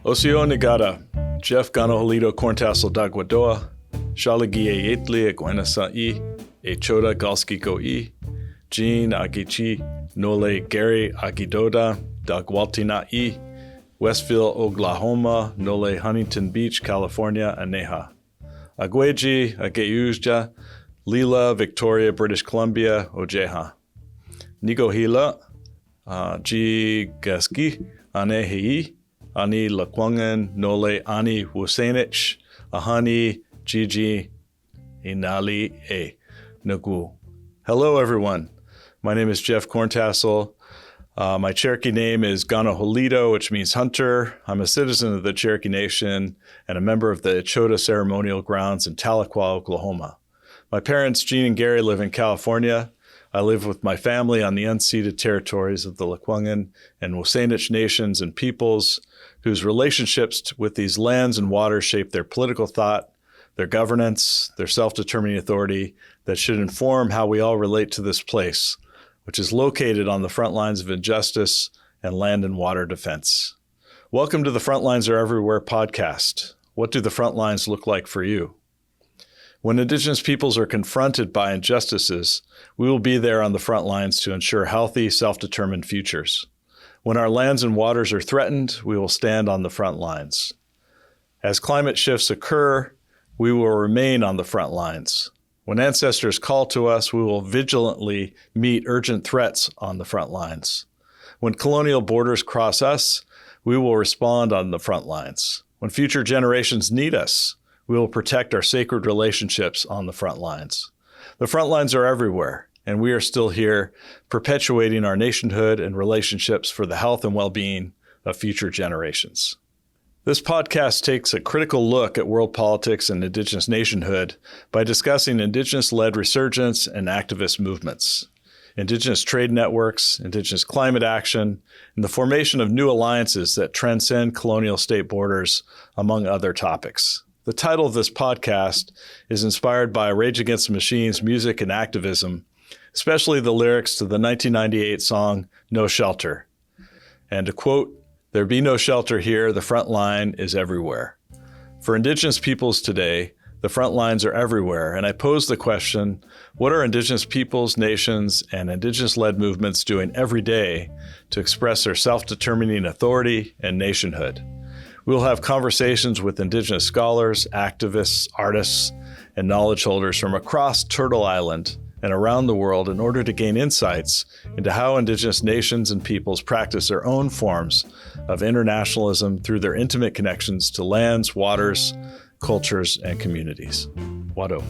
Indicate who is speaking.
Speaker 1: Osio Negada, Jeff Ganohalidoh Corntassel Dagwadoa, Shalagi Yetli Gwenasa Choda Galskiko Jean Agichi, Nole Gary Agidoda, Dagwaltina Westville, Oklahoma, Nole Huntington Beach, California, Aneha. Agweji, Ageyuja, Lila, Victoria, British Columbia, Ojeha. Nigohila, G. Gaski, Anehii, Ani Lakwangan, Nole Ani Wusenich, Ahani, Gigi, Inali, Nagu. Hello, everyone. My name is Jeff Corntassel. My Cherokee name is Ganohalidoh, which means hunter. I'm a citizen of the Cherokee Nation and a member of the Choda Ceremonial Grounds in Tahlequah, Oklahoma. My parents, Jean and Gary, live in California. I live with my family on the unceded territories of the Lekwungen and Wasanich nations and peoples whose relationships with these lands and waters shape their political thought, their governance, their self-determining authority that should inform how we all relate to this place, which is located on the front lines of injustice and land and water defense. Welcome to the Frontlines Are Everywhere podcast. What do the front lines look like for you? When Indigenous peoples are confronted by injustices, we will be there on the front lines to ensure healthy, self-determined futures. When our lands and waters are threatened, we will stand on the front lines. As climate shifts occur, we will remain on the front lines. When ancestors call to us, we will vigilantly meet urgent threats on the front lines. When colonial borders cross us, we will respond on the front lines. When future generations need us, we will protect our sacred relationships on the front lines. The front lines are everywhere, and we are still here perpetuating our nationhood and relationships for the health and well-being of future generations. This podcast takes a critical look at world politics and Indigenous nationhood by discussing Indigenous-led resurgence and activist movements, Indigenous trade networks, Indigenous climate action, and the formation of new alliances that transcend colonial state borders, among other topics. The title of this podcast is inspired by Rage Against the Machine's music and activism, especially the lyrics to the 1998 song, No Shelter. And to quote, "There be no shelter here, the front line is everywhere." For Indigenous peoples today, the front lines are everywhere, and I pose the question, what are Indigenous peoples, nations, and Indigenous-led movements doing every day to express their self-determining authority and nationhood? We will have conversations with Indigenous scholars, activists, artists, and knowledge holders from across Turtle Island and around the world in order to gain insights into how Indigenous nations and peoples practice their own forms of internationalism through their intimate connections to lands, waters, cultures, and communities. Wado.